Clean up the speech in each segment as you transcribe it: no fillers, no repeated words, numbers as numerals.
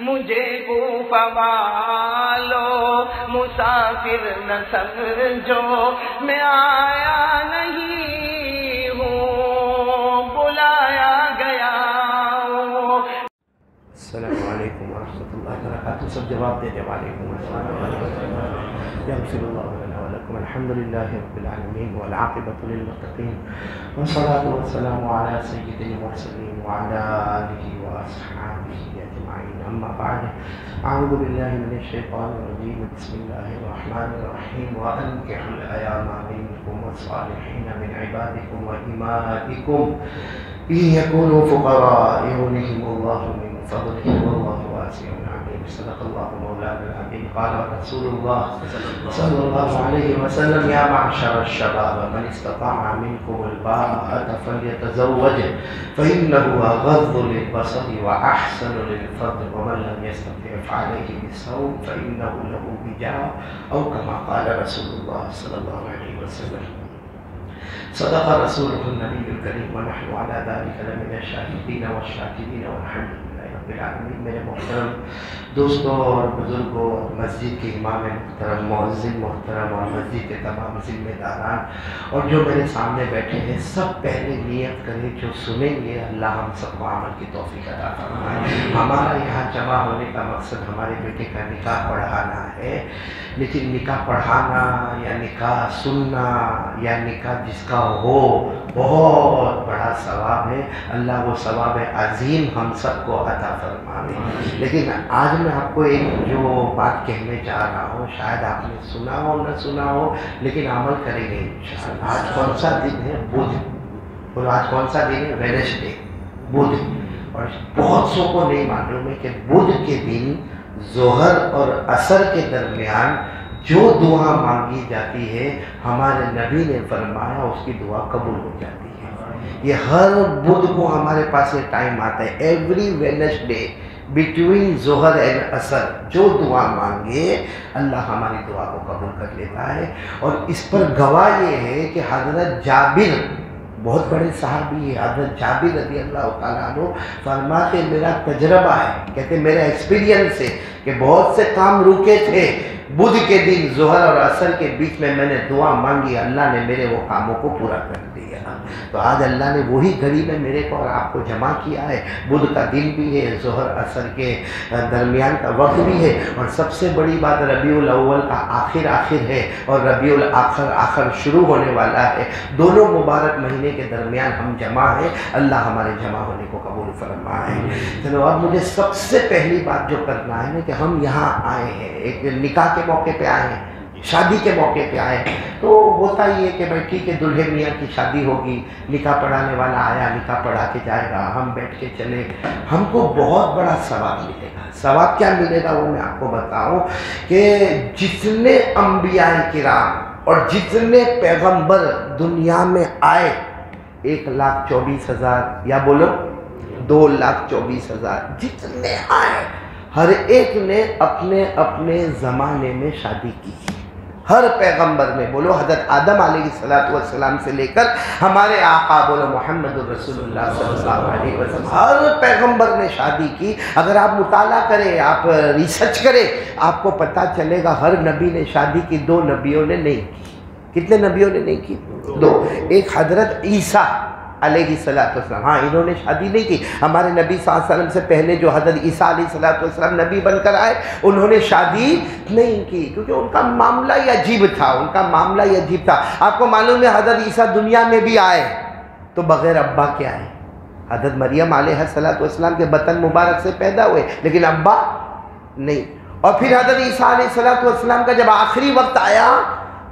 مجھے کوفہ والو مسافر نہ سمجھو، میں آیا نہیں ہوں، بلایا گیا ہوں۔ السلام علیکم ورحمۃ اللہ وبرکاتہ۔ سب جواب دینے والے ہوں۔ یغفر اللہ لنا ولکم، الحمد للہ رب العالمین والعاقبۃ للمتقین، والصلاۃ والسلام علی سید المرسلین وعلی آلہ واصحابہ اجمعین، اما بعد، اعوذ باللہ من الشیطان الرجیم، بسم اللہ الرحمن الرحیم، وانکحوا الایام منکم والصالحین من عبادکم وإمائکم ان یکونوا فقراء یغنہم اللہ من فضلہ واللہ واسع علیم۔ صدق اللہ مولانا العظیم۔ قال رسول اللہ صلی اللہ علیہ وسلم یا معشر الشباب من استطاع منکم الباءة فلیتزوج فإنه أغض للبصر وأحسن للفرج ومن لم يستطع فعليه بالصوم فإنه له وجاء أو كما قال رسول الله صلى الله عليه وسلم۔ صدق رسوله النبي الكريم ونحن على ذلك لمن الشاهدين والشاكرين والحمد لله رب العالمين۔ میرے محترم دوستوں اور بزرگوں، مسجد کے امام محترم، مؤذن محترم اور مسجد کے تمام ذمہ داران اور جو میرے سامنے بیٹھے ہیں، سب پہلے نیت کریں جو سنیں گے اللہ ہم سب کو عمل کی توفیق عطا فرمائے۔ ہمارا یہاں جمع ہونے کا مقصد ہمارے بیٹے کا نکاح پڑھانا ہے، لیکن نکاح پڑھانا یا نکاح سننا یا نکاح جس کا ہو بہت بڑا ثواب ہے، اللہ وہ ثواب عظیم ہم سب کو عطا فرمائے۔ لیکن آج میں آپ کو ایک جو بات کہنے جا رہا ہوں، شاید آپ نے سنا ہو نہ سنا ہو، لیکن عمل کریں گے انشاءاللہ۔ آج کون سا دن ہے؟ بدھ۔ بولو آج کون سا دن ہے؟ ویڈنسڈے، بدھ۔ اور بہت سو کو نہیں معلوم ہے کہ بدھ کے دن ظہر اور عصر کے درمیان جو دعا مانگی جاتی ہے، ہمارے نبی نے فرمایا اس کی دعا قبول ہو جاتی ہے۔ یہ ہر بدھ کو ہمارے پاس یہ ٹائم آتا ہے، ایوری ویڈنسڈے بٹوین ظہر اینڈ عصر جو دعا مانگے اللہ ہماری دعا کو قبول کر لیتا ہے۔ اور اس پر گواہ یہ ہے کہ حضرت جابر، بہت بڑے صحابی ہے، حضرت جابر رضی اللہ تعالیٰ عنہ فرماتے میرا تجربہ ہے، کہتے میرا ایکسپیرینس ہے کہ بہت سے کام رکے تھے، بدھ کے دن ظہر اور عصر کے بیچ میں نے دعا مانگی، اللہ نے میرے وہ کاموں کو پورا کر دیا۔ تو آج اللہ نے وہی گھڑی میں میرے کو اور آپ کو جمع کیا ہے۔ بدھ کا دن بھی ہے، ظہر عصر کے درمیان کا وقت بھی ہے، اور سب سے بڑی بات ربیع الاول کا آخر ہے اور ربیع الاخر شروع ہونے والا ہے۔ دونوں مبارک مہینے کے درمیان ہم جمع ہیں، اللہ ہمارے جمع ہونے کو قبول فرمائے۔ چلو اب مجھے سب سے پہلی بات جو کرنا ہے نا کہ ہم یہاں آئے ہیں، ایک نکاح کے موقع پہ آئے ہیں، شادی کے موقع پہ آئے ہیں، تو ہوتا ہی ہے کہ بھائی ٹھیک ہے دلہے میاں کی شادی ہوگی، نکاح پڑھانے والا آیا نکاح پڑھا کے جائے گا، ہم بیٹھ کے چلے، ہم کو بہت بڑا ثواب ملے گا۔ ثواب کیا ملے گا وہ میں آپ کو بتاؤں کہ جتنے انبیاء کرام اور جتنے پیغمبر دنیا میں آئے، 1,24,000 یا بولو 2,24,000 جتنے آئے، ہر ایک نے اپنے اپنے زمانے میں شادی کی۔ ہر پیغمبر نے، بولو حضرت آدم علیہ السلام سے لے کر ہمارے آقا بولو محمد الرسول اللہ صلی اللہ علیہ وسلم، ہر پیغمبر نے شادی کی۔ اگر آپ مطالعہ کریں، آپ ریسرچ کریں، آپ کو پتہ چلے گا ہر نبی نے شادی کی، 2 نبیوں نے نہیں کی۔ کتنے نبیوں نے نہیں کی؟ 2۔ ایک حضرت عیسیٰ علیہ السلام، ہاں انہوں نے شادی نہیں کی۔ ہمارے نبی صلی اللہ علیہ وسلم سے پہلے جو حضرت عیسیٰ علیہ السلام نبی بن کر آئے، انہوں نے شادی نہیں کی، کیونکہ ان کا معاملہ ہی عجیب تھا، ان کا معاملہ ہی عجیب تھا۔ آپ کو معلوم ہے حضرت عیسیٰ دنیا میں بھی آئے تو بغیر ابا کے آئے۔ حضرت مریم علیہ السلام کے بطن مبارک سے پیدا ہوئے، لیکن ابا نہیں۔ اور پھر حضرت عیسیٰ علیہ السلام کا جب آخری وقت آیا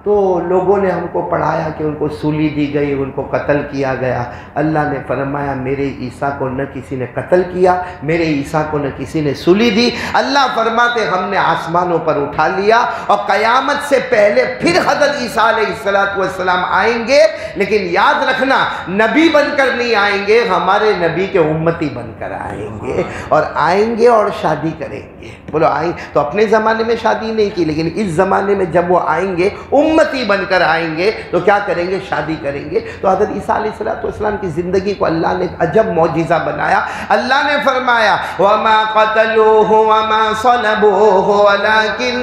تو لوگوں نے ہم کو پڑھایا کہ ان کو سولی دی گئی، ان کو قتل کیا گیا۔ اللہ نے فرمایا میرے عیسیٰ کو نہ کسی نے قتل کیا، میرے عیسیٰ کو نہ کسی نے سولی دی۔ اللہ فرماتے ہم نے آسمانوں پر اٹھا لیا، اور قیامت سے پہلے پھر حضرت عیسیٰ علیہ السلام آئیں گے، لیکن یاد رکھنا نبی بن کر نہیں آئیں گے، ہمارے نبی کے امتی بن کر آئیں گے، اور آئیں گے اور شادی کریں گے۔ بولو آئیں تو اپنے زمانے میں شادی نہیں کی، لیکن اس زمانے میں جب وہ آئیں گے امتی بن کر آئیں گے تو کیا کریں گے؟ شادی کریں گے۔ تو حضرت عیسیٰ علیہ السلام کی زندگی کو اللہ نے عجب معجزہ بنایا۔ اللہ نے فرمایا وَمَا قَتَلُوهُ وَمَا صَلَبُوهُ وَلَكِنْ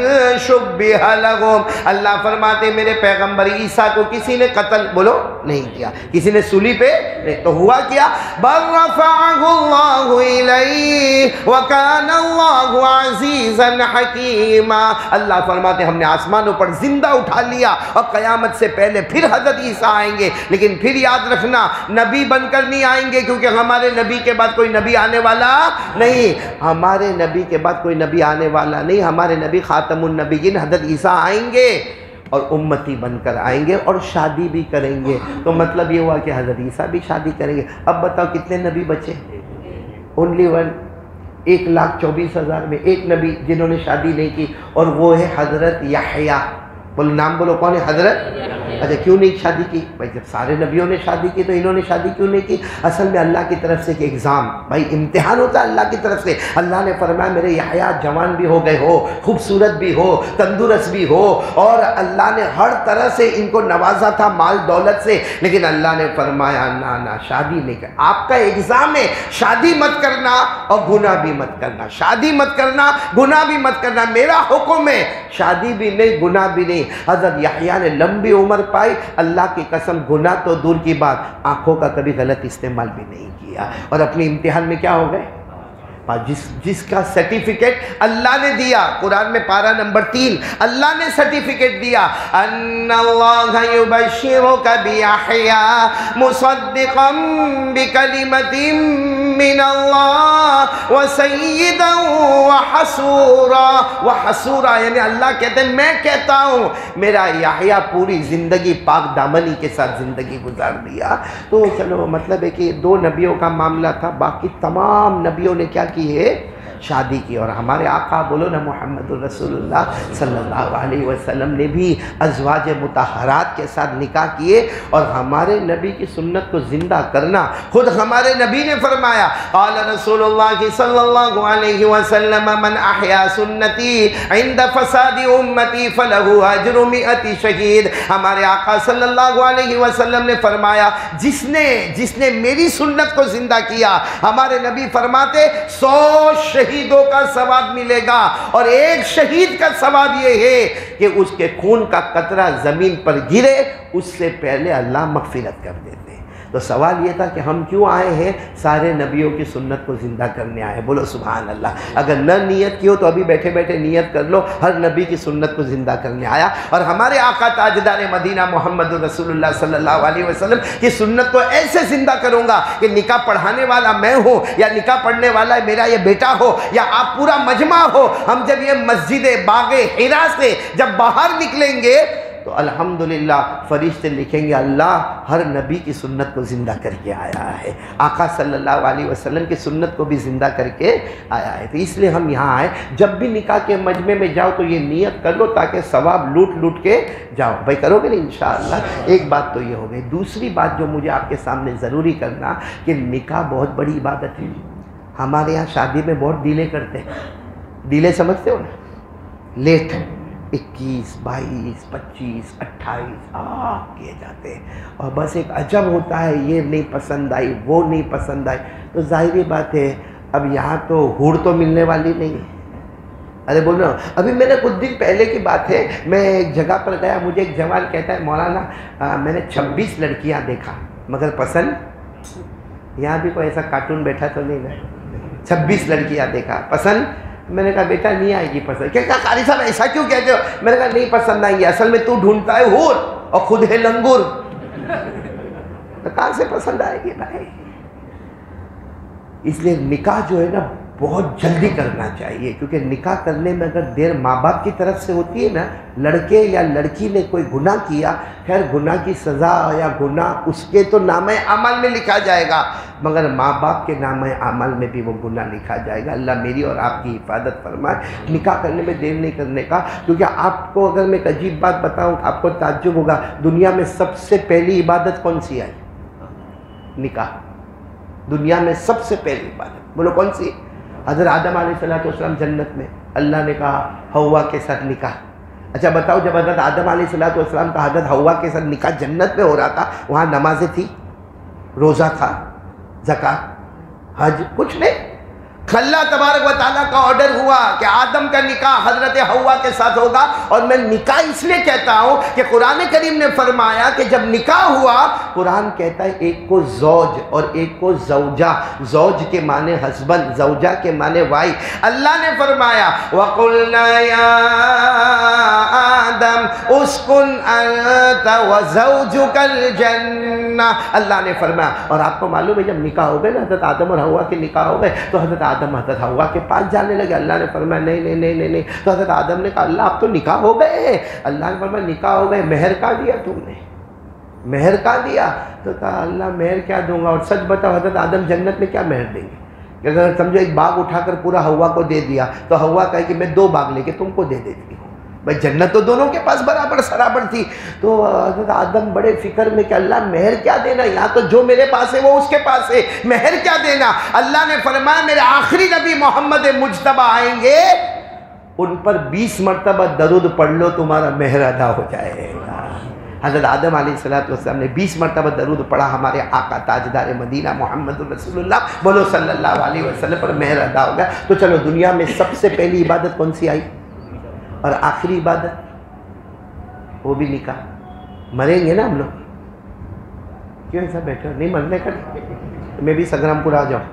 شُبِّهَ لَهُمْ، اللہ فرماتے میرے پیغمبر عیسیٰ کو کسی نے قتل بولو نہیں کیا، کسی نے سولی پہ نہیں، تو ہوا کیا؟ بَلْ رَفَعَهُ اللَّهُ إِلَيْهِ وَكَانَ اللَّهُ عَزِيزًا حَكِيمًا، اللہ فرماتے ہم نے آسمانوں پر زندہ اٹھا لیا، اور قیامت سے پہلے پھر حضرت عیسیٰ آئیں گے، لیکن پھر یاد رکھنا نبی بن کر نہیں آئیں گے، کیونکہ ہمارے نبی کے بعد کوئی نبی آنے والا نہیں، ہمارے نبی کے بعد کوئی نبی آنے والا نہیں، ہمارے نبی خاتم النبیین حضرت عیسیٰ آئیں گے اور امتی بن کر آئیں گے اور شادی بھی کریں گے۔ تو مطلب یہ ہوا کہ حضرت عیسیٰ بھی شادی کریں گے۔ اب بتاؤ کتنے نبی بچے؟ اونلی ون، 1,24,000 میں ایک نبی جنہوں نے شادی نہیں کی، اور وہ ہے حضرت یحییٰ۔ بولو نام بولو، کون ہے؟ حضرت۔ اچھا کیوں نہیں شادی کی؟ بھائی جب سارے نبیوں نے شادی کی تو انہوں نے شادی کیوں نہیں کی؟ اصل میں اللہ کی طرف سے ایک ایگزام، بھائی امتحان ہوتا ہے اللہ کی طرف سے۔ اللہ نے فرمایا میرے یحییٰ جوان بھی ہو گئے ہو، خوبصورت بھی ہو، تندرست بھی ہو، اور اللہ نے ہر طرح سے ان کو نوازا تھا مال دولت سے، لیکن اللہ نے فرمایا نہ شادی نہیں کر، آپ کا ایگزام ہے، شادی مت کرنا اور گناہ بھی مت کرنا، شادی مت کرنا گناہ بھی مت کرنا، میرا حکم ہے، شادی بھی نہیں گناہ بھی نہیں۔ حضرت یحییٰ نے لمبی عمر پائی، اللہ کی قسم گناہ تو دور کی بات، آنکھوں کا کبھی غلط استعمال بھی نہیں کیا، اور اپنی امتحان میں کیا ہو گئے؟ جس کا سرٹیفکیٹ اللہ نے دیا، قرآن میں پارہ نمبر 3 اللہ نے سرٹیفکیٹ دیا، ان اللہ یبشرک بیحییٰ مصدقا بکلمۃ من اللہ وسیدا وحسورا، وحسورا یعنی اللہ کہتے ہیں میں کہتا ہوں میرا یحییٰ پوری زندگی پاک دامنی کے ساتھ زندگی گزار دیا۔ تو چلو مطلب ہے کہ 2 نبیوں کا معاملہ تھا، باقی تمام نبیوں نے کیا کی ہے؟ شادی کی۔ اور ہمارے آقا بولو نا محمد رسول اللہ صلی اللہ علیہ وسلم نے بھی ازواج مطہرات کے ساتھ نکاح کیے، اور ہمارے نبی کی سنت کو زندہ کرنا خود ہمارے نبی نے فرمایا، قال رسول اللہ صلی اللہ علیہ وسلم من احیا سنتی عند فساد امتی فلہ اجر 100 شہید۔ ہمارے آقا صلی اللہ علیہ وسلم نے فرمایا جس نے میری سنت کو زندہ کیا، ہمارے نبی فرماتے 100 شہیدوں کا ثواب ملے گا، اور ایک شہید کا ثواب یہ ہے کہ اس کے خون کا قطرہ زمین پر گرے اس سے پہلے اللہ مغفرت کر دیتے۔ تو سوال یہ تھا کہ ہم کیوں آئے ہیں؟ سارے نبیوں کی سنت کو زندہ کرنے آئے، بولو سبحان اللہ۔ اگر نہ نیت کی ہو تو ابھی بیٹھے بیٹھے نیت کر لو، ہر نبی کی سنت کو زندہ کرنے آیا، اور ہمارے آقا تاجدار مدینہ محمد رسول اللہ صلی اللہ علیہ وسلم کی سنت کو ایسے زندہ کروں گا کہ نکاح پڑھانے والا میں ہوں، یا نکاح پڑھنے والا میرا یہ بیٹا ہو، یا آپ پورا مجمع ہو، ہم جب یہ مسجد باغ حرا سے جب باہر نکلیں گے تو الحمدللہ فرشتے لکھیں گے اللہ ہر نبی کی سنت کو زندہ کر کے آیا ہے، آقا صلی اللہ علیہ وسلم کی سنت کو بھی زندہ کر کے آیا ہے۔ تو اس لیے ہم یہاں آئے، جب بھی نکاح کے مجمع میں جاؤ تو یہ نیت کر لو تاکہ ثواب لوٹ کے جاؤ۔ بھائی کرو گے نا انشاءاللہ؟ ایک بات تو یہ ہو گئی۔ دوسری بات جو مجھے آپ کے سامنے ضروری کرنا کہ نکاح بہت بڑی عبادت ہے۔ ہمارے یہاں شادی میں بہت ڈیلے کرتے ہیں، ڈیلے سمجھتے ہو نا؟ لیٹ 21 22 25 28 کیے جاتے ہیں، اور بس ایک عجب ہوتا ہے یہ نہیں پسند آئی وہ نہیں پسند آئی، تو ظاہری بات ہے اب یہاں تو ہور تو ملنے والی نہیں ہے۔ ارے بول رہا ہوں، ابھی میں نے کچھ دن پہلے کی بات ہے، میں ایک جگہ پر گیا، مجھے ایک جوان کہتا ہے مولانا میں نے 26 لڑکیاں دیکھا مگر پسند، یہاں بھی کوئی ایسا کارٹون بیٹھا تو نہیں نا، 26 لڑکیاں دیکھا پسند۔ میں نے کہا بیٹا نہیں آئے گی پسند۔ کہا قاری صاحب ایسا کیوں کہتے ہو؟ میں نے کہا نہیں پسند آئیں گی، اصل میں تو ڈھونڈتا ہے ہور اور خود ہے لنگور، تو کہاں سے پسند آئے گی بھائی؟ اس لیے نکاح جو ہے نا بہت جلدی کرنا چاہیے، کیونکہ نکاح کرنے میں اگر دیر ماں باپ کی طرف سے ہوتی ہے نا، لڑکے یا لڑکی نے کوئی گناہ کیا، خیر گناہ کی سزا یا گناہ اس کے تو نامہ اعمال میں لکھا جائے گا، مگر ماں باپ کے نامہ اعمال میں بھی وہ گناہ لکھا جائے گا۔ اللہ میری اور آپ کی حفاظت فرمائے۔ نکاح کرنے میں دیر نہیں کرنے کا، کیونکہ آپ کو اگر میں ایک عجیب بات بتاؤں آپ کو تعجب ہوگا، دنیا میں سب سے پہلی عبادت کون سی ہے؟ نکاح۔ دنیا میں سب سے پہلی عبادت بولو کون سی؟ حضرت آدم علیہ السلام جنت میں اللہ نے کہا ہوا کے ساتھ نکاح، اچھا بتاؤ، جب حضرت آدم علیہ السلام کا حضرت حوا کے ساتھ نکاح جنت میں ہو رہا تھا، وہاں نمازیں تھی، روزہ تھا، زکوٰۃ، حج، کچھ نہیں. اللہ تبارک و تعالیٰ کا آرڈر ہوا کہ آدم کا نکاح حضرت حوا کے ساتھ ہوگا. اور میں نکاح اس لیے کہتا ہوں کہ قرآن کریم نے فرمایا کہ جب نکاح ہوا، قرآن کہتا ہے ایک کو زوج اور ایک کو زوجہ. زوج کے معنی ہسبینڈ، زوجہ کے معنی وائف. اللہ نے فرمایا وَقُلْنَا يَا آدم اسْكُنْ أَنْتَ وَزَوْجُكَ الْجَنَّةَ. اللہ نے فرمایا، اور آپ کو معلوم ہے جب نکاح ہو گئے نا، حضرت آدم اور حوا کے نکاح ہو گئے تو حضرت آدم حضرت حوا کے پاس جانے لگے. اللہ نے فرمایا نہیں نہیں نہیں نہیں نہیں. تو حضرت آدم نے کہا اللہ اب تو نکاح ہو گئے. اللہ نے فرمایا نکاح ہو گئے، مہر کا دیا تم نے؟ مہر کا دیا؟ تو کہا اللہ مہر کیا دوں گا. اور سچ بتاؤ حضرت آدم جنت میں کیا مہر دیں گے؟ اگر سمجھو ایک باغ اٹھا کر پورا حوا کو دے دیا تو حوا کہے کہ میں 2 باغ لے کے تم کو دے دیتی ہوں. بھائی جنت تو دونوں کے پاس برابر سرابر تھی. تو حضرت آدم بڑے فکر میں کہ اللہ مہر کیا دینا، یہاں تو جو میرے پاس ہے وہ اس کے پاس ہے، مہر کیا دینا. اللہ نے فرمایا میرے آخری نبی محمد مجتبیٰ آئیں گے، ان پر 20 مرتبہ درود پڑھ لو، تمہارا مہر ادا ہو جائے گا. حضرت آدم علیہ السلام نے 20 مرتبہ درود پڑھا، ہمارے آقا تاجدار مدینہ محمد رسول اللہ بولو صلی اللہ علیہ وسلم پر مہر ادا ہو گیا. تو چلو دنیا میں سب سے پہلی عبادت کون سی آئی اور آخری عبادت؟ وہ بھی نکاح. مریں گے نا ہم لوگ، کیوں ایسا بیٹھے ہو؟ نہیں مرنے کا، میں بھی سنگرام پور آ جاؤں.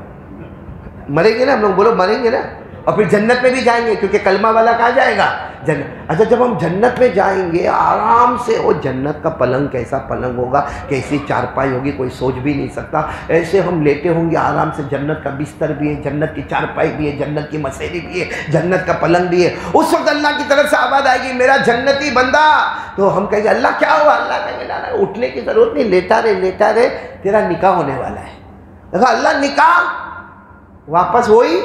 مریں گے نا ہم لوگ، بولو مریں گے نا. اور پھر جنت میں بھی جائیں گے کیونکہ کلمہ والا کہاں جائے گا؟ جنت. اچھا جب ہم جنت میں جائیں گے آرام سے، وہ جنت کا پلنگ کیسا پلنگ ہوگا، کیسی چارپائی ہوگی، کوئی سوچ بھی نہیں سکتا. ایسے ہم لیٹے ہوں گے آرام سے، جنت کا بستر بھی ہے، جنت کی چارپائی بھی ہے، جنت کی مسیری بھی ہے، جنت کا پلنگ بھی ہے. اس وقت اللہ کی طرف سے آواز آئے گی میرا جنتی بندہ. تو ہم کہیں گے اللہ کیا ہوا؟ اللہ کہیں گے نا اٹھنے کی ضرورت نہیں، لیٹا رہے لیٹا رہے، تیرا نکاح ہونے والا ہے. دیکھا اللہ نکاح واپس وہی،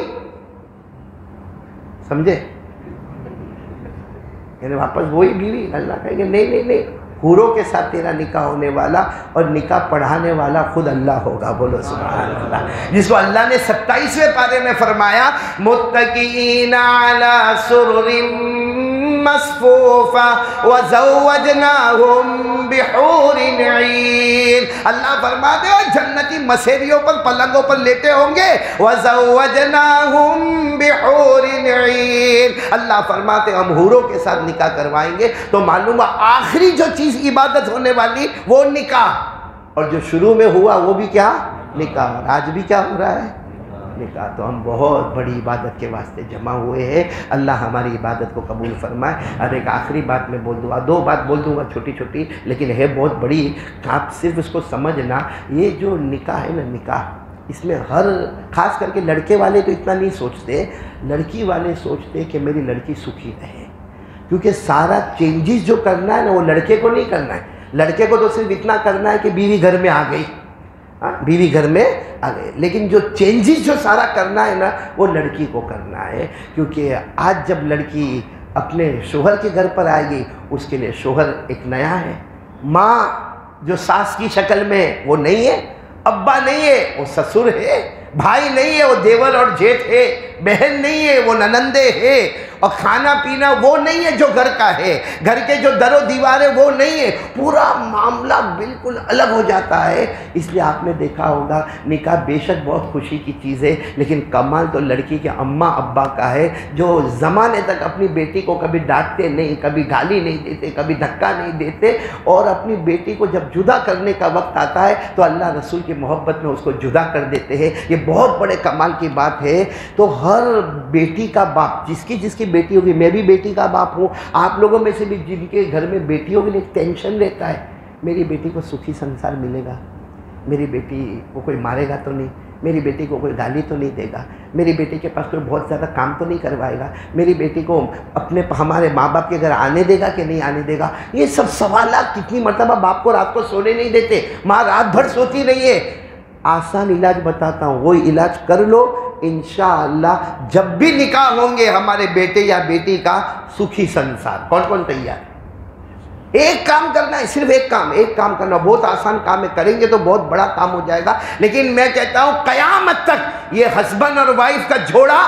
سمجھے؟ یعنی واپس وہی بیوی. اللہ کہیں گے نہیں نہیں نہیں، حوروں کے ساتھ تیرا نکاح ہونے والا اور نکاح پڑھانے والا خود اللہ ہوگا. بولو سبحان اللہ. جس کو اللہ نے 27ویں پارے میں فرمایا متکئین علی سرر مصفوفہ وزوجناہم بحور عین. اللہ فرماتے ہیں جنتی مسیریوں پر پلنگوں پر لیٹے ہوں گے. وزوجناہم بحور عین. اللہ فرماتے ہیں ہم حوروں کے ساتھ نکاح کروائیں گے. تو معلوم ہے آخری جو چیز عبادت ہونے والی وہ نکاح، اور جو شروع میں ہوا وہ بھی کیا؟ نکاح. اور آج بھی کیا ہو رہا ہے؟ نکاح. تو ہم بہت بڑی عبادت کے واسطے جمع ہوئے ہیں. اللہ ہماری عبادت کو قبول فرمائے. اور ایک آخری بات میں بول دوں گا، 2 بات بول دوں گا چھوٹی چھوٹی، لیکن ہے بہت بڑی. آپ صرف اس کو سمجھنا، یہ جو نکاح ہے نا، نکاح اس میں ہر خاص کر کے لڑکے والے تو اتنا نہیں سوچتے، لڑکی والے سوچتے کہ میری لڑکی سکھی رہے. کیونکہ سارا چینجز جو کرنا ہے نا وہ لڑکے کو نہیں کرنا ہے. لڑکے کو تو صرف اتنا کرنا ہے کہ بیوی گھر میں آ گئی، بیوی گھر میں آ گئی. لیکن جو چینجز جو سارا کرنا ہے نا وہ لڑکی کو کرنا ہے. کیونکہ آج جب لڑکی اپنے شوہر کے گھر پر آئے گی، اس کے لیے شوہر ایک نیا ہے. ماں جو ساس کی شکل میں وہ نہیں ہے، ابا نہیں ہے وہ سسر ہے، بھائی نہیں ہے وہ دیور اور جیٹھ ہے، بہن نہیں ہے وہ ننندے ہے، اور کھانا پینا وہ نہیں ہے جو گھر کا ہے، گھر کے جو در و دیواریں وہ نہیں ہے. پورا معاملہ بالکل الگ ہو جاتا ہے. اس لیے آپ نے دیکھا ہوگا نکاح بے شک بہت خوشی کی چیز ہے، لیکن کمال تو لڑکی کے اماں ابا کا ہے، جو زمانے تک اپنی بیٹی کو کبھی ڈانٹتے نہیں، کبھی گالی نہیں دیتے، کبھی دھکا نہیں دیتے، اور اپنی بیٹی کو جب جدا کرنے کا وقت آتا ہے تو اللہ رسول کی محبت میں اس کو جدا کر دیتے ہیں. یہ بہت بڑے کمال کی بات ہے. تو ہر بیٹی کا باپ، جس کی بیٹی ہوگی، میں بھی بیٹی کا باپ ہوں، آپ لوگوں میں سے بھی جن کے گھر میں بیٹی ہوگی ایک ٹینشن رہتا ہے، میری بیٹی کو سکھی سنسار ملے گا، میری بیٹی کو کوئی مارے گا تو نہیں، میری بیٹی کو کوئی گالی تو نہیں دے گا، میری بیٹی کے پاس کوئی بہت زیادہ کام تو نہیں کروائے گا، میری بیٹی کو ہمارے ماں باپ کے گھر آنے دے گا کہ نہیں آنے دے گا. یہ سب سوالات کتنی مرتبہ باپ کو رات کو سونے نہیں دیتے، ماں رات بھر سوتی نہیں ہے. آسان علاج بتاتا ہوں، وہی علاج کر لو، انشاءاللہ جب بھی نکاح ہوں گے ہمارے بیٹے یا بیٹی کا سکھی سنسار. کون کون تیار ہے؟ ایک کام کرنا ہے، صرف ایک کام کرنا. بہت آسان کام ہے، کریں گے تو بہت بڑا کام ہو جائے گا. لیکن میں کہتا ہوں قیامت تک یہ ہسبینڈ اور وائف کا جوڑا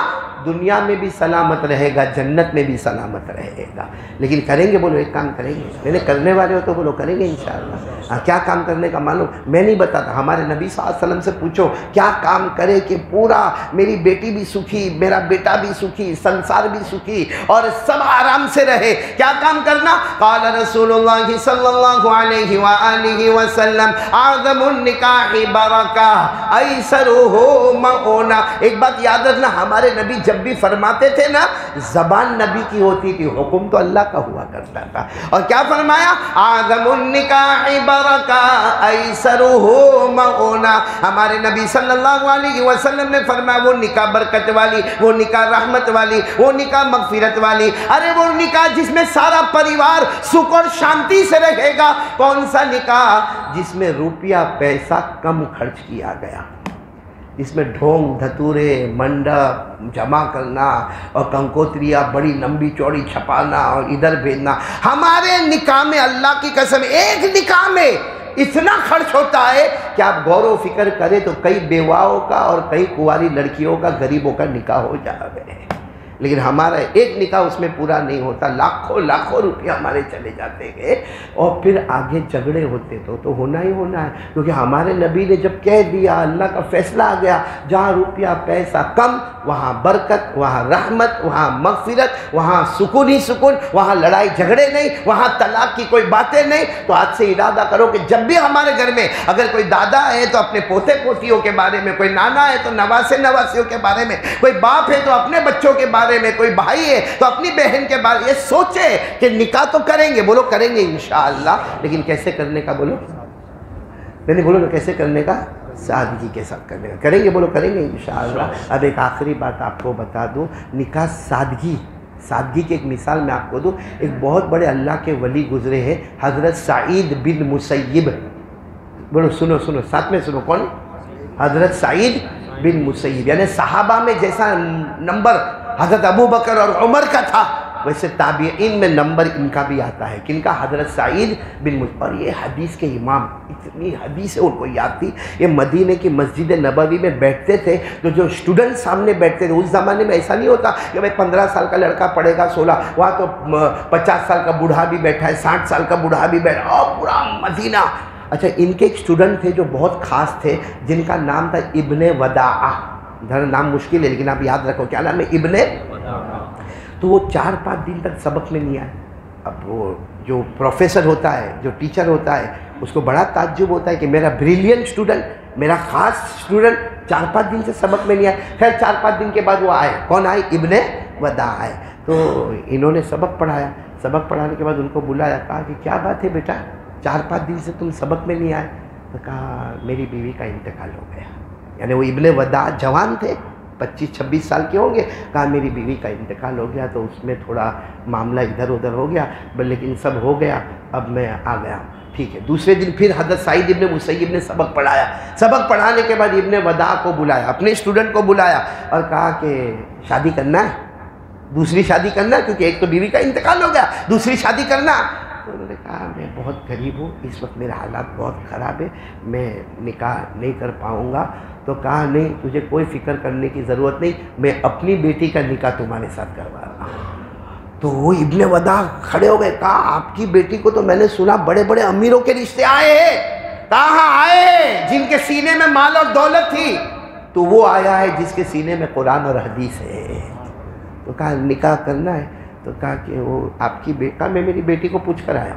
دنیا میں بھی سلامت رہے گا، جنت میں بھی سلامت رہے گا۔ لیکن کریں گے بولو، ایک کام کریں گے، میں نے کرنے والے ہو تو بولو کریں گے انشاءاللہ۔ کیا کام کرنے کا معلوم؟ میں نہیں بتاتا، ہمارے نبی صلی اللہ علیہ وسلم سے پوچھو کیا کام کرے کہ پورا میری بیٹی بھی سکھی، میرا بیٹا بھی سکھی، سنسار بھی سکھی اور سب آرام سے رہے، کیا کام کرنا؟ قال رسول اللہ صلی اللہ علیہ وآلہ وسلم اعظم النکاح برکہ ایسرہ مؤونہ۔ ایک بات یاد رکھنا، ہمارے نبی جب بھی فرماتے تھے نا، زبان نبی کی ہوتی تھی، حکم تو اللہ کا ہوا کرتا تھا۔ اور کیا فرمایا؟ اعظم النکاح برکہ ایسرہ مؤونہ۔ ہمارے نبی صلی اللہ علیہ وسلم نے فرمایا وہ نکاح برکت والی، وہ نکاح رحمت والی، وہ نکاح مغفرت والی، ارے وہ نکاح جس میں سارا پریوار سکھ اور شانتی سے رہے گا۔ کون سا نکاح؟ جس میں روپیہ پیسہ کم خرچ کیا گیا، اس میں ڈھونگ دھتورے منڈپ جمع کرنا اور کنکوتریاں بڑی لمبی چوڑی چھپانا اور ادھر بھیجنا۔ ہمارے نکاح میں اللہ کی قسم ایک نکاح میں اتنا خرچ ہوتا ہے کہ آپ غور و فکر کریں تو کئی بیواؤں کا اور کئی کنواری لڑکیوں کا، غریبوں کا نکاح ہو جاوے۔ لیکن ہمارا ایک نکاح اس میں پورا نہیں ہوتا، لاکھوں لاکھوں روپیہ ہمارے چلے جاتے ہیں اور پھر آگے جھگڑے ہوتے تو ہونا ہی ہونا ہے، کیونکہ ہمارے نبی نے جب کہہ دیا، اللہ کا فیصلہ آ گیا، جہاں روپیہ پیسہ کم وہاں برکت، وہاں رحمت، وہاں مغفرت، وہاں سکون ہی سکون، وہاں لڑائی جھگڑے نہیں، وہاں طلاق کی کوئی باتیں نہیں۔ تو آج سے ارادہ کرو کہ جب بھی ہمارے گھر میں اگر کوئی دادا ہے تو اپنے پوتے پوتیوں کے بارے میں، کوئی نانا ہے تو نواسے نواسیوں کے بارے میں، کوئی باپ ہے تو اپنے بچوں کے بارے میں، کوئی بھائی ہے تو اپنی بہن کے بارے میں، یہ سوچے کہ نکاح تو کریں گے، بولو کریں گے انشاءاللہ، لیکن کیسے کرنے کا؟ بولو نہیں بولو نا، کیسے کرنے کا؟ سادگی کے ساتھ کرنے کا۔ کریں گے؟ بولو کریں گے انشاءاللہ۔ اب ایک آخری بات آپ کو بتا دوں، نکاح سادگی کی ایک مثال میں آپ کو دوں۔ ایک بہت بڑے اللہ کے ولی گزرے ہیں، حضرت سعید بن مسیب۔ بولو سنو ساتھ میں سنو، کون؟ حضرت سعید بن مسیب، یعنی صحابہ میں جیسا نمبر حضرت ابو بکر اور عمر کا تھا، ویسے تابعین میں نمبر ان کا بھی آتا ہے۔ کن کا؟ حضرت سعید بن مسیب۔ اور یہ حدیث کے امام، اتنی حدیثیں ان کو یاد تھی، یہ مدینے کی مسجد نبوی میں بیٹھتے تھے تو جو اسٹوڈنٹ سامنے بیٹھتے تھے، اس زمانے میں ایسا نہیں ہوتا کہ بھائی 15 سال کا لڑکا پڑھے گا 16، وہاں تو 50 سال کا بوڑھا بھی بیٹھا ہے، 60 سال کا بوڑھا بھی بیٹھا، اور پورا مدینہ۔ اچھا، ان کے ایک اسٹوڈنٹ تھے جو بہت خاص تھے، جن کا نام تھا ابن وداع۔ نام مشکل ہے لیکن آپ یاد رکھو، کیا نام ہے؟ ابن وداع۔ تو وہ 4-5 دن تک سبق میں نہیں آئے۔ اب وہ جو پروفیسر ہوتا ہے، جو ٹیچر ہوتا ہے، اس کو بڑا تعجب ہوتا ہے کہ میرا بریلینٹ اسٹوڈنٹ، میرا خاص اسٹوڈنٹ 4-5 دن سے سبق میں نہیں آئے۔ خیر 4-5 دن کے بعد وہ آئے۔ کون آئے؟ ابن وداع آئے۔ تو انہوں نے سبق پڑھایا، سبق پڑھانے کے بعد ان کو بلایا، کہا کہ کیا بات ہے بیٹا، 4-5 دن سے تم سبق میں نہیں آئے؟ تو کہا میری بیوی کا انتقال ہو گیا۔ یعنی وہ ابن وداع جوان تھے، 25-26 سال کے ہوں گے۔ کہا میری بیوی کا انتقال ہو گیا، تو اس میں تھوڑا معاملہ ادھر ادھر ہو گیا، لیکن سب ہو گیا، اب میں آ گیا ہوں۔ ٹھیک ہے۔ دوسرے دن پھر حضرت سعید ابن مسیب نے سبق پڑھایا۔ سبق پڑھانے کے بعد ابن وداع کو بلایا، اپنے اسٹوڈنٹ کو بلایا اور کہا کہ شادی کرنا ہے، دوسری شادی کرنا ہے، کیونکہ ایک تو بیوی کا انتقال ہو گیا، دوسری شادی کرنا۔ تو انہوں نے کہا میں بہت غریب ہوں، اس وقت میرے حالات بہت خراب ہے، میں نکاح نہیں کر پاؤں گا۔ تو کہا نہیں، تجھے کوئی فکر کرنے کی ضرورت نہیں، میں اپنی بیٹی کا نکاح تمہارے ساتھ کروا رہا ہوں۔ تو وہ ابن وداع کھڑے ہو گئے، کہا آپ کی بیٹی کو تو میں نے سنا بڑے بڑے امیروں کے رشتے آئے ہیں، کہاں آئے؟ جن کے سینے میں مال اور دولت تھی، تو وہ آیا ہے جس کے سینے میں قرآن اور حدیث ہے۔ تو کہا نکاح کرنا ہے؟ تو کہا کہ وہ آپ کی بیٹا، میں میری بیٹی کو پوچھ کر آیا،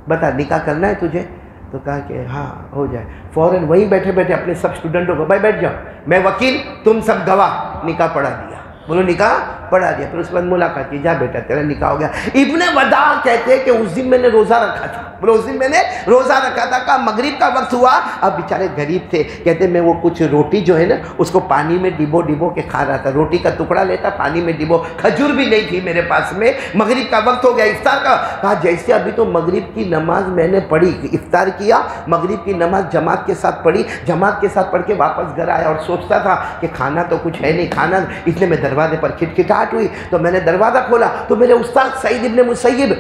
بتا نکاح کرنا ہے تجھے؟ تو کہا کہ ہاں ہو جائے۔ فوراً وہیں بیٹھے بیٹھے اپنے سب اسٹوڈنٹوں کو، بھائی بیٹھ جاؤ، میں وکیل، تم سب گواہ، نکاح پڑھا دیا۔ بولو نکاح پڑھا دیا۔ پھر اس کے بعد ملاقات کی، جا بیٹا تیرا نکاح ہو گیا۔ ابن وداع کہتے ہیں کہ اس دن میں نے روزہ رکھا تھا، بولو اس دن میں نے روزہ رکھا تھا۔ کہا مغرب کا وقت ہوا، اب بیچارے غریب تھے، کہتے میں وہ کچھ روٹی جو ہے نا اس کو پانی میں ڈبو کے کھا رہا تھا، روٹی کا ٹکڑا لیتا پانی میں ڈبو، کھجور بھی نہیں تھی میرے پاس میں، مغرب کا وقت ہو گیا افطار کا۔ کہا جیسے ابھی تو مغرب کی نماز میں نے پڑھی، افطار کیا، مغرب کی نماز جماعت کے ساتھ پڑھی، جماعت کے ساتھ پڑھ کے واپس گھر آیا اور سوچتا تھا کہ کھانا تو کچھ ہے نہیں کھانا، اتنے میں دروازے پر کھٹکھٹاہٹ ہوئی، تو میں نے دروازہ کھولا تو میرے استاد سعید ابن مسیب،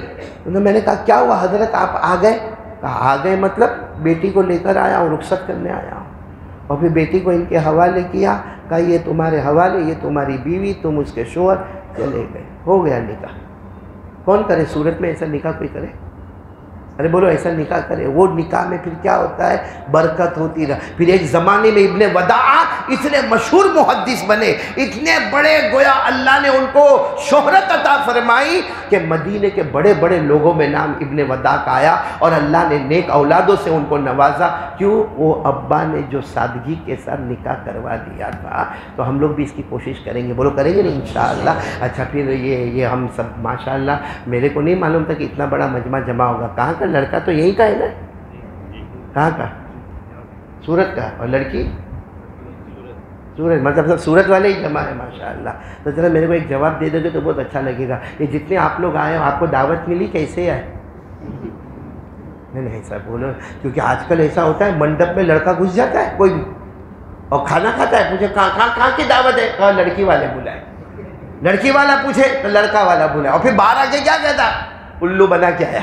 میں نے کہا کیا ہوا حضرت آپ آ گئے؟ کہا آ گئے مطلب بیٹی کو لے کر آیا اور رخصت کرنے آیا ہوں۔ اور پھر بیٹی کو ان کے حوالے کیا، کہا یہ تمہارے حوالے، یہ تمہاری بیوی، تم اس کے شوہر، چلے گئے، ہو گیا نکاح۔ کون کرے صورت میں ایسا نکاح؟ کوئی کرے؟ ارے بولو ایسا نکاح کرے؟ وہ نکاح میں پھر کیا ہوتا ہے؟ برکت ہوتی رہا۔ پھر ایک زمانے میں ابن وداع اتنے مشہور محدث بنے، اتنے بڑے، گویا اللہ نے ان کو شہرت عطا فرمائی کہ مدینے کے بڑے بڑے لوگوں میں نام ابن وداع کا آیا، اور اللہ نے نیک اولادوں سے ان کو نوازا۔ کیوں؟ وہ ابا نے جو سادگی کے ساتھ نکاح کروا دیا تھا۔ تو ہم لوگ بھی اس کی کوشش کریں گے، بولو کریں گے نا انشاءاللہ۔ اچھا پھر یہ ہم سب ماشاءاللہ، میرے کو نہیں معلوم تھا کہ اتنا بڑا مجمع جمع ہوگا۔ کہاں کا لڑکا تو یہیں کا ہے نا؟ کہاں کا؟ سورت کا، اور لڑکی سورت، مطلب سب سورت والے ہی جمع ہے ماشاءاللہ۔ تو ذرا میرے کو ایک جواب دے دو گے تو بہت اچھا لگے گا۔ یہ جتنے آپ لوگ آئے ہو، آپ کو دعوت ملی؟ کیسے آئے؟ نہیں ایسا بولو، کیونکہ آج کل ایسا ہوتا ہے منڈپ میں لڑکا گھس جاتا ہے کوئی بھی اور کھانا کھاتا ہے، پوچھے کہاں کی دعوت ہے؟ کہا لڑکی والے بلائے۔ لڑکی والا پوچھے تو لڑکا والا بلائے، اور پھر باہر آ کے کیا کہتا؟ الو بنا کے آیا،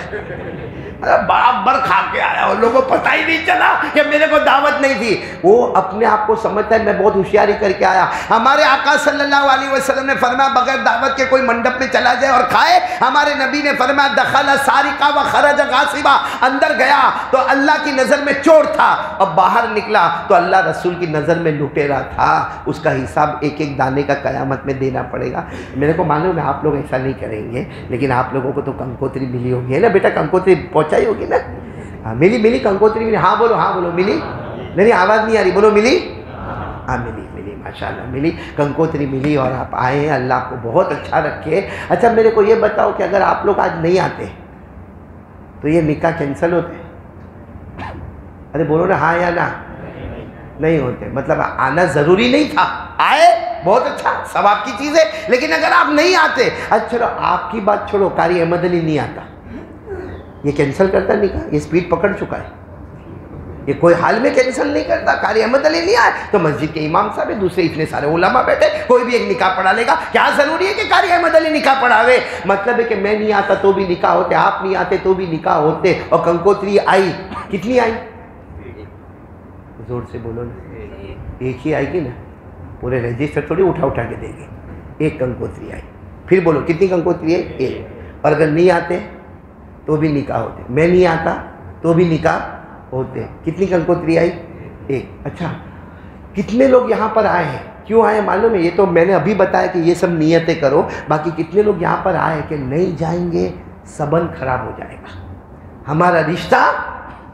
برابر کھا کے آیا، اور لوگوں کو پتہ ہی نہیں چلا کہ میرے کو دعوت نہیں تھی۔ وہ اپنے آپ کو سمجھتا ہے میں بہت ہوشیاری کر کے آیا۔ ہمارے آقا صلی اللہ علیہ وسلم نے فرمایا بغیر دعوت کے کوئی منڈپ میں چلا جائے اور کھائے، ہمارے نبی نے فرمایا دخل سارقا و خرج غاصبا، اندر گیا تو اللہ کی نظر میں چور تھا، اور باہر نکلا تو اللہ رسول کی نظر میں لٹیرا تھا۔ اس کا حساب ایک ایک دانے کا قیامت میں دینا پڑے گا۔ میرے کو معلوم ہے آپ لوگ ایسا نہیں کریں گے، لیکن آپ لوگوں کو تو کنکوتری ملی ہوگی ہے نا بیٹا؟ کنکوتری پہنچائی ہوگی نا؟ ملی کنکوتری ملی؟ ہاں بولو ملی؟ نہیں آواز نہیں آ رہی، بولو ملی؟ ہاں ملی ماشاءاللہ ملی، کنکوتری ملی، اور آپ آئے ہیں، اللہ آپ کو بہت اچھا رکھے۔ اچھا میرے کو یہ بتاؤ کہ اگر آپ لوگ آج نہیں آتے تو یہ نکاح کینسل ہوتے؟ ارے بولو نا ہاں یا نا؟ نہیں ہوتے، مطلب آنا ضروری نہیں تھا، آئے بہت اچھا، ثواب کی چیز ہے، لیکن اگر آپ نہیں آتے، اچھا چلو آپ کی بات چھوڑو، قاری احمد علی نہیں آتا، یہ کینسل کرتا نکاح؟ یہ سپیڈ پکڑ چکا ہے، یہ کوئی حال میں کینسل نہیں کرتا۔ قاری احمد علی نہیں آئے تو مسجد کے امام صاحب ہے، دوسرے اتنے سارے علماء بیٹھے، کوئی بھی ایک نکاح پڑھا لے گا۔ کیا ضروری ہے کہ قاری احمد علی نکاح پڑھاوے؟ مطلب ہے کہ میں نہیں آتا تو بھی نکاح ہوتے، آپ نہیں آتے تو بھی نکاح ہوتے۔ اور کنکوتری آئی کتنی آئی؟ زور سے بولو نا، ایک ہی آئے گی نا، پورے رجسٹر تھوڑی اٹھا کے دیں گے، ایک کنکوتری آئی۔ پھر بولو کتنی کنکوتری ہے؟ ایک۔ اور اگر نہیں آتے تو بھی نکاح ہوتے، میں نہیں آتا تو بھی نکاح ہوتے۔ کتنی کنکوتری آئی؟ ایک۔ اچھا کتنے لوگ یہاں پر آئے ہیں؟ کیوں آئے معلوم ہے؟ یہ تو میں نے ابھی بتایا کہ یہ سب نیتیں کرو، باقی کتنے لوگ یہاں پر آئے کہ نہیں جائیں گے سبند خراب ہو جائے گا ہمارا رشتہ؟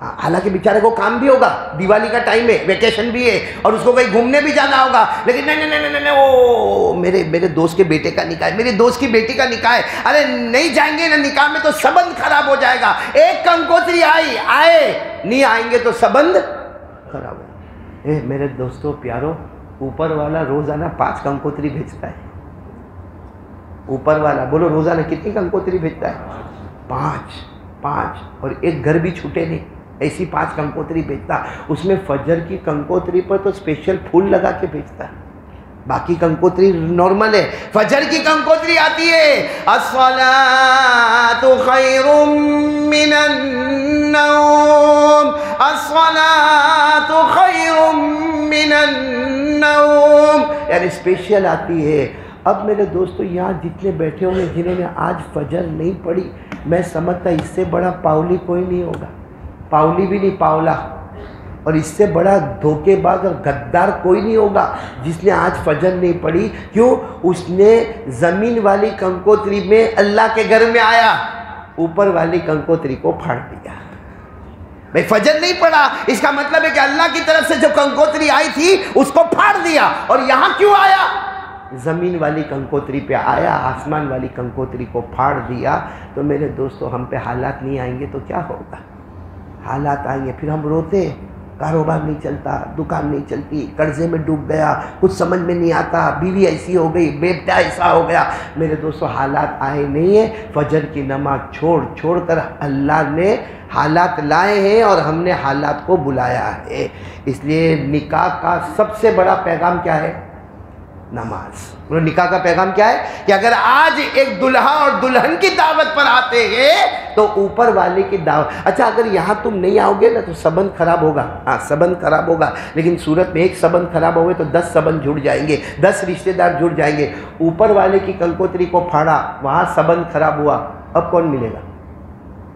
حالانکہ بیچارے کو کام بھی ہوگا، دیوالی کا ٹائم ہے، ویکیشن بھی ہے، اور اس کو کہیں گھومنے بھی جانا ہوگا، لیکن نہیں وہ میرے دوست کے بیٹے کا نکاح ہے، میری دوست کی بیٹی کا نکاح ہے، ارے نہیں جائیں گے نا نکاح میں تو سبند خراب ہو جائے گا۔ ایک کنکوتری آئے نہیں آئیں گے تو سبند خراب ہو۔ میرے دوستو پیارو، اوپر والا روزانہ 5 کنکوتری بھیجتا ہے۔ اوپر والا بولو روزانہ کتنی کنکوتری بھیجتا ہے؟ 5، اور ایک گھر بھی چھوٹے نہیں، ایسی 5 کنکوتری بھیجتا۔ اس میں فجر کی کنکوتری پر تو اسپیشل پھول لگا کے بھیجتا ہے، باقی کنکوتری نارمل ہے۔ فجر کی کنکوتری آتی ہے، الصلاۃ خیر من النوم، الصلاۃ خیر من النوم، یعنی اسپیشل آتی ہے۔ اب میرے دوستو یہاں جتنے بیٹھے ہوں گے جنہوں نے آج فجر نہیں پڑھی، میں سمجھتا اس سے بڑا پاولی کوئی نہیں ہوگا، پاولی بھی نہیں پاولا، اور اس سے بڑا دھوکے باز اور غدار کوئی نہیں ہوگا جس نے آج فجر نہیں پڑھی۔ کیوں؟ اس نے زمین والی کنکوتری میں اللہ کے گھر میں آیا، اوپر والی کنکوتری کو پھاڑ دیا۔ بھائی فجر نہیں پڑھا، اس کا مطلب ہے کہ اللہ کی طرف سے جو کنکوتری آئی تھی اس کو پھاڑ دیا، اور یہاں کیوں آیا؟ زمین والی کنکوتری پہ آیا، آسمان والی کنکوتری کو پھاڑ دیا۔ تو میرے دوستو ہم پہ حالات نہیں آئیں گے تو کیا ہوگا؟ حالات آئیں گے، پھر ہم روتے، کاروبار نہیں چلتا، دکان نہیں چلتی، قرضے میں ڈوب گیا، کچھ سمجھ میں نہیں آتا، بیوی ایسی ہو گئی، بیٹا ایسا ہو گیا۔ میرے دوستو حالات آئے نہیں ہیں، فجر کی نماز چھوڑ کر اللہ نے حالات لائے ہیں، اور ہم نے حالات کو بلایا ہے۔ اس لیے نکاح کا سب سے بڑا پیغام کیا ہے؟ نماز۔ نکاح کا پیغام کیا ہے کہ اگر آج ایک دلہا اور دلہن کی دعوت پر آتے ہیں تو اوپر والے کی دعوت، اچھا اگر یہاں تم نہیں آؤ گے نا تو سبند خراب ہوگا، ہاں سبند خراب ہوگا، لیکن صورت میں ایک سبند خراب ہوئے تو 10 سبند جڑ جائیں گے، 10 رشتہ دار جڑ جائیں گے۔ اوپر والے کی کنکوتری کو پھاڑا، وہاں سبند خراب ہوا، اب کون ملے گا؟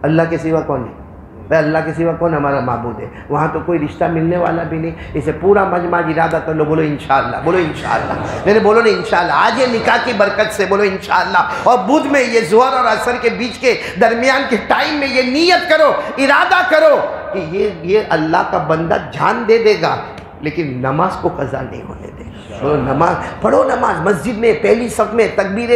اللہ کے سوا کون ہے؟ بھائی اللہ کے سوا کون ہمارا معبود ہے؟ وہاں تو کوئی رشتہ ملنے والا بھی نہیں۔ اسے پورا مجمع ارادہ کر لو، بولو انشاءاللہ، بولو انشاءاللہ، نہیں بولو نہیں انشاءاللہ، آج یہ نکاح کی برکت سے بولو انشاءاللہ۔ اور بدھ میں یہ ظہر اور عصر کے بیچ کے درمیان کے ٹائم میں یہ نیت کرو، ارادہ کرو کہ یہ اللہ کا بندہ جان دے دے گا لیکن نماز کو قضا نہیں ہونے دے گا۔ نماز پڑھو، نماز مسجد میں پہلی صف میں تکبیر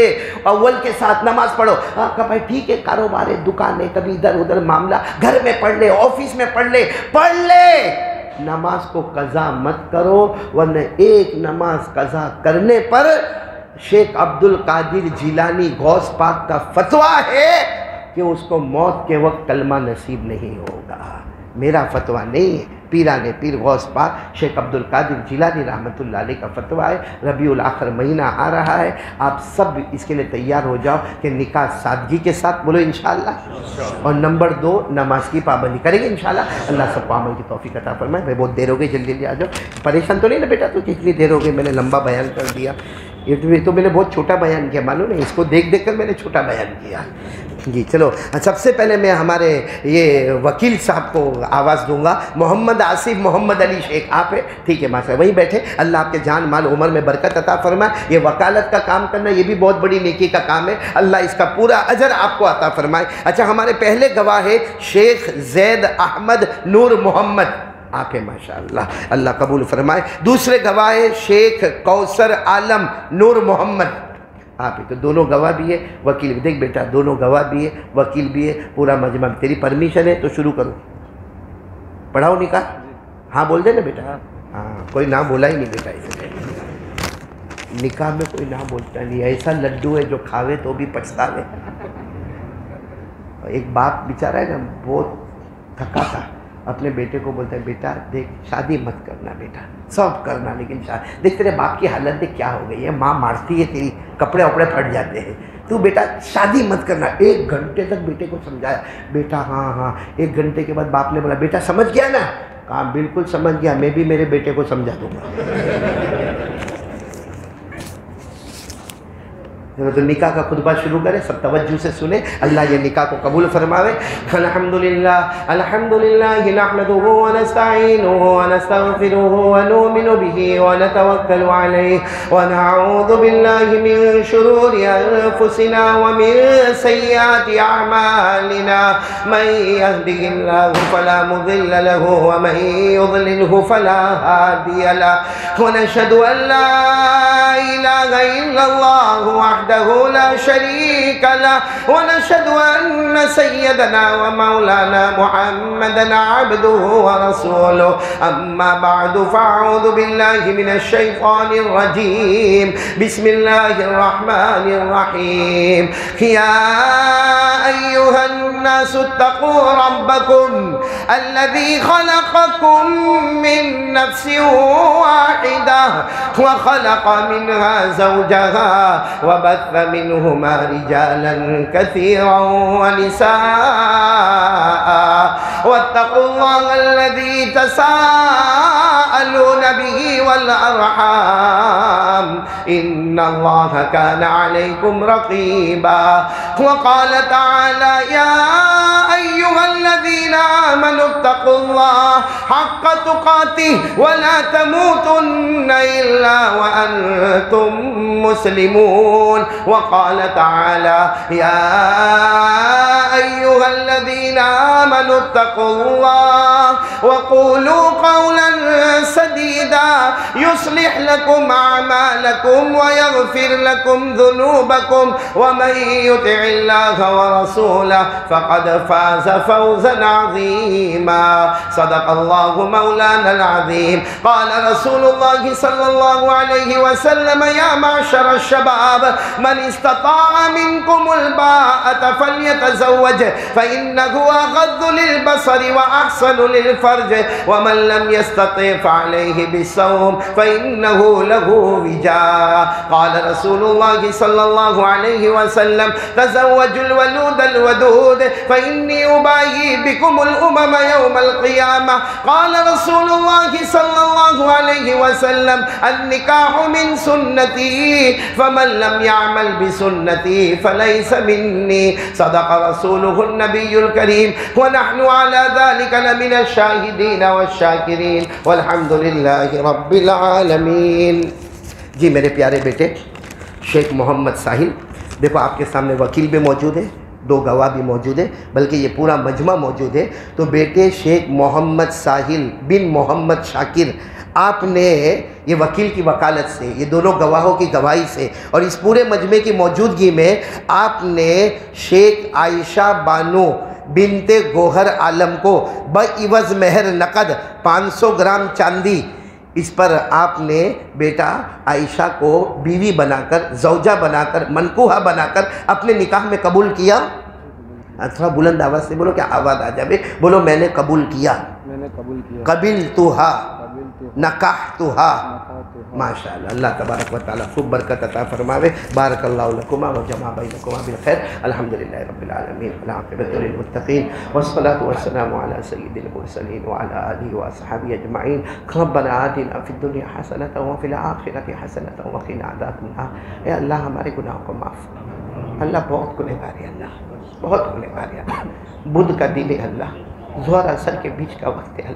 اول کے ساتھ نماز پڑھو۔ ہاں کہ بھائی ٹھیک ہے، کاروبار ہے، دکان ہے، کبھی ادھر ادھر معاملہ، گھر میں پڑھ لے، آفس میں پڑھ لے، نماز کو قضا مت کرو، ورنہ ایک نماز قضا کرنے پر شیخ عبد القادر جیلانی غوث پاک کا فتویٰ ہے کہ اس کو موت کے وقت کلمہ نصیب نہیں ہوگا۔ میرا فتویٰ نہیں ہے، پیران پیر غوث پاک شیخ عبد القادر جیلانی رحمۃ اللہ علیہ کا فتویٰ ہے۔ ربیع الاخر مہینہ آ رہا ہے، آپ سب اس کے لیے تیار ہو جاؤ کہ نکاح سادگی کے ساتھ بولو انشاءاللہ، اور نمبر 2 نماز کی پابندی کریں گے انشاءاللہ۔ اللہ سب کو عمل کی توفیق عطا فرمائے۔ بھائی بہت دیر ہو گئی، جلدی جلدی آ جاؤ۔ پریشان تو نہیں نا بیٹا تو کتنی دیر ہو گئی؟ میں نے لمبا بیان کر دیا، یہ تو میں نے بہت چھوٹا بیان کیا، معلوم ہے، اس کو دیکھ دیکھ کر میں نے چھوٹا بیان کیا۔ جی چلو، سب سے پہلے میں ہمارے یہ وکیل صاحب کو آواز دوں گا۔ محمد آصف محمد علی شیخ، آپ ہے؟ ٹھیک ہے ماشاء اللہ، وہیں بیٹھے۔ اللہ آپ کے جان مال عمر میں برکت عطا فرمائے۔ یہ وکالت کا کام کرنا یہ بھی بہت بڑی نیکی کا کام ہے، اللہ اس کا پورا اجر آپ کو عطا فرمائے۔ اچھا، ہمارے پہلے گواہ ہے شیخ زید احمد نور محمد، آپ ہیں ماشاءاللہ، اللہ قبول فرمائے۔ دوسرے گواہ ہے شیخ کوثر عالم نور محمد، آپ ہی تو دونوں گواہ بھی ہے، وکیل بھی۔ دیکھ بیٹا، دونوں گواہ بھی ہے، وکیل بھی ہے، پورا مجمع۔ تیری پرمیشن ہے تو شروع کرو، پڑھاؤ نکاح۔ ہاں بول دے نا بیٹا، ہاں کوئی نہ بولا ہی نہیں بیٹا، اسے نکاح میں کوئی نہ بولتا نہیں، ایسا لڈو ہے جو کھاوے تو بھی پچھتاوے۔ ایک باپ بیچارہ ہے نا، بہت تھکا تھا، اپنے بیٹے کو بولتا ہے بیٹا دیکھ شادی مت کرنا بیٹا، سب کرنا لیکن شادی، دیکھ تیرے باپ کی حالت دیکھ کیا ہو گئی ہے، ماں مارتی ہے تیری، کپڑے وپڑے پھٹ جاتے ہیں، تو بیٹا شادی مت کرنا۔ 1 گھنٹے تک بیٹے کو سمجھایا، بیٹا ہاں۔ 1 گھنٹے کے بعد باپ نے بولا بیٹا سمجھ گیا نا؟ کہا بالکل سمجھ گیا، میں بھی میرے بیٹے کو سمجھا دوں گا۔ تو نکاح کا خطبہ شروع کریں، سب توجہ سے سنیں، اللہ یہ نکاح کو قبول فرماوے۔ الحمدللہ الحمدللہ نحمدہ ونستعینہ ونستغفرہ ونؤمن بہ ونتوکل علیہ ونعوذ باللہ من شرور انفسنا ومن سیئات اعمالنا، من یہدہ اللہ فلا مضل له ومن یضللہ فلا ہادی له، ونشہد ان لا الہ الا اللہ وحدہ لا شريك له، ونشهد أن سيدنا ومولانا محمدا عبده ورسوله، أما بعد فأعوذ بالله من الشيطان الرجيم، بسم الله الرحمن الرحيم، يا أيها الناس اتقوا ربكم الذي خلقكم من نفس واحدة وخلق منها زوجها وبث منهما رجالا كثيرا ونساء، واتقوا الله الذي تساءلون به والأرحام إن الله كان عليكم رقيبا، وقال تعالى يا أيها الذين آمنوا اتقوا الله حق تقاته ولا تموتن إلا وأنتم مسلمون، وقال تعالى يا أيها الذين آمنوا اتقوا الله وقولوا قولا سديدا يصلح لكم أعمالكم ويغفر لكم ذنوبكم، ومن يطع الله ورسوله فقد فاز فوزا عظيما، صدق الله مولانا العظيم، قال رسول الله صلى الله عليه وسلم يا معشر الشباب من استطاع منكم الباءة فليتزوج فليتزوج فإنه أغض للبصر وأحسن للفرج ومن لم يستطع فعليه بالصوم فإنه له وجاء. قال رسول الله صلى الله عليه وسلم تزوجوا الولود الودود فإني أباهي بكم الأمم يوم القيامة. قال رسول الله صلى الله عليه وسلم النكاح من سنتي فمن لم يعمل بسنتي فليس مني. صدق رسوله النبي الكريم ونحن على ذلك لمن الشاهدين والشاكرين والحمد لله رب العالمین. جی میرے پیارے بیٹے شیخ محمد ساحل، دیکھو آپ کے سامنے وکیل بھی موجود ہے، 2 گواہ بھی موجود ہے، بلکہ یہ پورا مجمع موجود ہے. تو بیٹے شیخ محمد ساحل بن محمد شاکر، آپ نے یہ وکیل کی وکالت سے، یہ دونوں گواہوں کی گواہی سے اور اس پورے مجمع کی موجودگی میں آپ نے شیخ عائشہ بانو بنت گوہر عالم کو بعوض مہر نقد 500 گرام چاندی، اس پر آپ نے بیٹا عائشہ کو بیوی بنا کر، زوجہ بنا کر، منکوحہ بنا کر اپنے نکاح میں قبول کیا. تھوڑا بلند آواز سے بولو کہ آواز آ جائے. بولو میں نے قبول کیا، قبلتھا، نکحتھا. ماشاءاللہ، اللہ تبارک و تعالی خوب برکت عطا فرماوے. بارک اللہ لکما و جمع بینکما بالخیر. الحمدللہ رب العالمین والعاقبۃ للمتقین والصلاة والسلام علی سید المرسلین وعلی آلہ واصحابہ اجمعین. ربنا آتنا فی الدنیا حسنۃ وفی الآخرۃ حسنۃ وقنا عذاب النار. اے اللہ ہمارے گناہوں کو معاف فرما. اللہ بہت گنہگار ہے، اللہ بہت گنہگار ہے. اللہ بدھ کا دن ہے، اللہ ظہر اثر کے بیچ کا وقت ہے.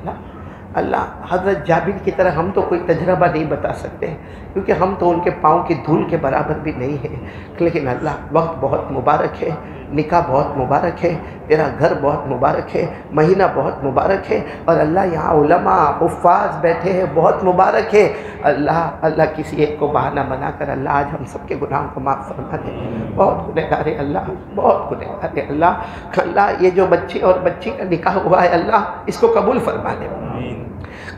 اللہ حضرت جابر کی طرح ہم تو کوئی تجربہ نہیں بتا سکتے کیونکہ ہم تو ان کے پاؤں کی دھول کے برابر بھی نہیں ہیں، لیکن اللہ وقت بہت مبارک ہے، نکاح بہت مبارک ہے، تیرا گھر بہت مبارک ہے، مہینہ بہت مبارک ہے، اور اللہ یہاں علماء حفاظ بیٹھے ہیں، بہت مبارک ہے. اللہ کسی ایک کو بہانہ بنا کر اللہ آج ہم سب کے گناہوں کو معاف فرما دے. بہت گنہگار ہے اللہ، بہت گنہگار ہے اللہ. یہ جو بچے اور بچی کا نکاح ہوا ہے اللہ اس کو قبول فرما دے.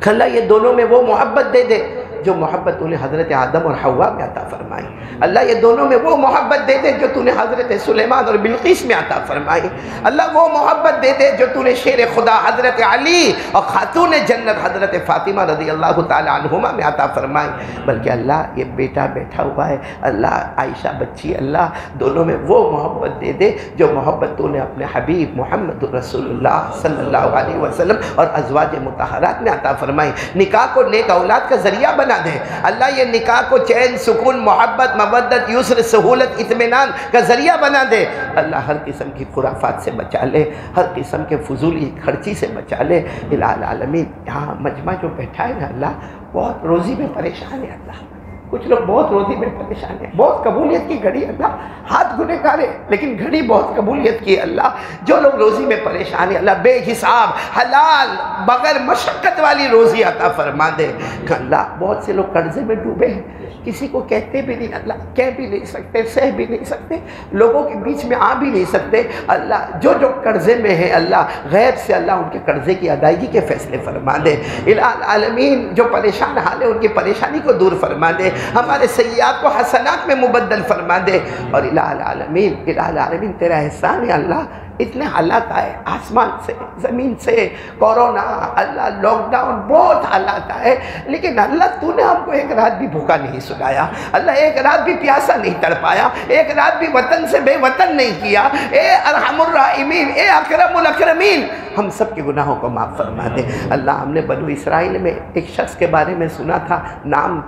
اللہ یہ دونوں میں وہ محبت دے دے جو محبت تو نے حضرت آدم اور حوا میں عطا فرمائی. اللہ یہ دونوں میں وہ محبت دے دے جو تو نے حضرت سلیمان اور بلقیس میں عطا فرمائی. اللہ وہ محبت دے دے جو تو نے شیر خدا حضرت علی اور خاتون جنت حضرت فاطمہ رضی اللہ تعالی عنہما میں عطا فرمائی. بلکہ اللہ یہ بیٹا بیٹھا ہوا ہے، اللہ عائشہ بچی، اللہ دونوں میں وہ محبت دے دے جو محبت تو نے اپنے حبیب محمد رسول اللہ صلی اللہ علیہ وسلم اور ازواج مطہرات میں عطا فرمائی. نکاح کو نیک اولاد کا ذریعہ بنا دے. اللہ یہ نکاح کو چین، سکون، محبت، مودت، یسر، سہولت، اطمینان کا ذریعہ بنا دے. اللہ ہر قسم کی خرافات سے بچا لے، ہر قسم کے فضولی خرچی سے بچا لے. الہ العالمین یہاں مجمع جو بیٹھا ہے نا اللہ بہت روزی میں پریشان ہے. اللہ کچھ لوگ بہت روزی میں پریشان ہیں، بہت قبولیت کی گھڑی اللہ، ہاتھ گنہگار ہے لیکن گھڑی بہت قبولیت کی. اللہ جو لوگ روزی میں پریشان ہیں اللہ بے حساب حلال بغیر مشقت والی روزی عطا فرما دے. اللہ بہت سے لوگ قرضے میں ڈوبے ہیں، کسی کو کہتے بھی نہیں، اللہ کہہ بھی نہیں سکتے، سہ بھی نہیں سکتے، لوگوں کے بیچ میں آ بھی نہیں سکتے. اللہ جو قرضے میں ہیں اللہ غیب سے اللہ ان کے قرضے کی ادائیگی کے فیصلے فرما دے. الہ العالمین جو پریشان حال ہے ان کی پریشانی کو دور فرما دے، ہمارے سیئات کو حسنات میں مبدل فرما دے. اور الہ العالمین تیرا احسان ہے اللہ، اتنے حالات آئے آسمان سے زمین سے، کورونا، اللہ لاک ڈاؤن، بہت حالات آئے، لیکن اللہ تو نے ہم کو ایک رات بھی بھوکا نہیں سلایا. اللہ ایک رات بھی پیاسا نہیں تڑپایا، ایک رات بھی وطن سے بے وطن نہیں کیا. اے ارحم الراحمین، اے اکرم الاکرمین، ہم سب کے گناہوں کو معاف فرما دے. اللہ ہم نے بنو اسرائیل میں ایک شخص کے بارے میں سنا تھا، نام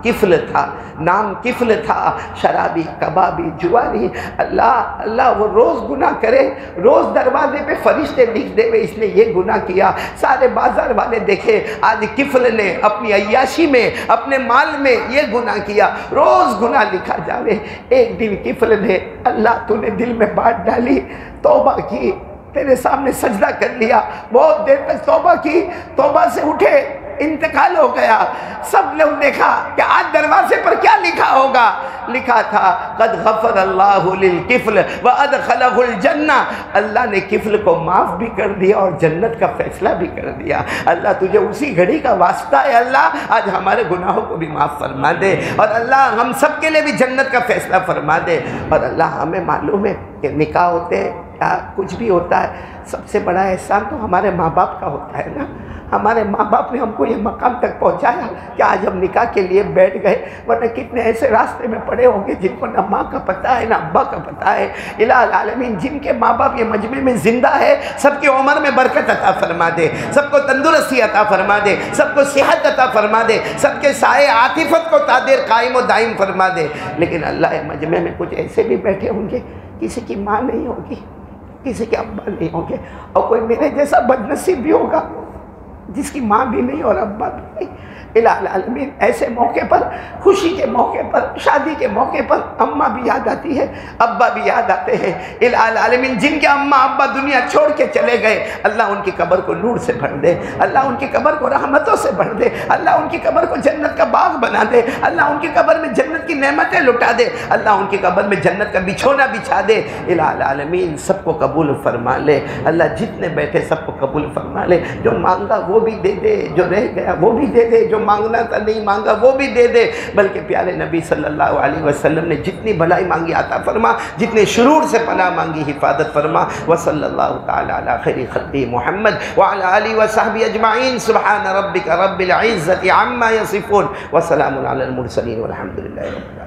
کفل تھا، شرابی، کبابی، جواری. اللہ وہ روز گناہ کرے، روز دروازے پہ فرشتے لکھ دے اس نے یہ گناہ کیا. سارے بازار والے دیکھے آج کفل نے اپنی عیاشی میں، اپنے مال میں یہ گناہ کیا، روز گناہ لکھا جاوے. ایک دن کفل نے اللہ تو نے دل میں بات ڈالی، توبہ کی، تیرے سامنے سجدہ کر لیا، بہت دیر تک توبہ کی، توبہ سے اٹھے، انتقال ہو گیا. سب نے دیکھا کہ آج دروازے پر کیا لکھا ہوگا. لکھا تھا قد غفر اللہ للکفل وادخلہ الجنہ. اللہ نے کفل کو معاف بھی کر دیا اور جنت کا فیصلہ بھی کر دیا. اللہ تجھے اسی گھڑی کا واسطہ ہے، اللہ آج ہمارے گناہوں کو بھی معاف فرما دے، اور اللہ ہم سب کے لیے بھی جنت کا فیصلہ فرما دے. اور اللہ ہمیں معلوم ہے کہ نکاح ہوتے ہیں یا کچھ بھی ہوتا ہے، سب سے بڑا احسان تو ہمارے ماں باپ کا ہوتا ہے نا۔ ہمارے ماں باپ نے ہم کو یہ مقام تک پہنچایا کہ آج ہم نکاح کے لیے بیٹھ گئے، ورنہ کتنے ایسے راستے میں پڑے ہوں گے جن کو نہ ماں کا پتہ ہے نہ ابا کا پتہ ہے۔ الہ العالمین جن کے ماں باپ یہ مجمع میں زندہ ہے، سب کی عمر میں برکت عطا فرما دے، سب کو تندرستی عطا فرما دے، سب کو صحت عطا فرما دے، سب کے سائے عاطفت کو تادیر قائم و دائم فرما دے۔ لیکن اللہ مجمع میں کچھ ایسے بھی بیٹھے ہوں گے، کسی کی ماں نہیں ہوگی، کسی کے ابا نہیں ہوں گے، اور کوئی میرے جیسا بد نصیب بھی ہوگا جس کی ماں بھی نہیں اور ابا بھی نہیں۔ الہ العالمین ایسے موقع پر، خوشی کے موقع پر، شادی کے موقع پر اماں بھی یاد آتی ہے، ابا بھی یاد آتے ہیں۔ الہ العالمین جن کے اماں ابا دنیا چھوڑ کے چلے گئے، اللہ ان کی قبر کو نور سے بھر دے، اللہ ان کی قبر کو رحمتوں سے بھر دے، اللہ ان کی قبر کو جنت کا باغ بنا دے، اللہ ان کی قبر میں جنت کی نعمتیں لٹا دے، اللہ ان کی قبر میں جنت کا بچھونا بچھا دے۔ الہ العالمین سب کو قبول فرما لے، اللہ جتنے بیٹھے سب کو قبول فرما لے، جو مانگا وہ بھی دے دے، جو رہ گیا وہ بھی دے دے، جو مانگنا تھا نہیں مانگا وہ بھی دے دے، بلکہ پیارے نبی صلی اللہ علیہ وسلم نے جتنی بھلائی مانگی عطا فرما، جتنے شرور سے پناہ مانگی حفاظت فرما۔ وصلی اللہ تعالی علی خیر خلق محمد وعلی آلہ وصحبہ اجمعین، سبحان ربک رب العزۃ عما یصفون وسلام علی المرسلین والحمد للہ۔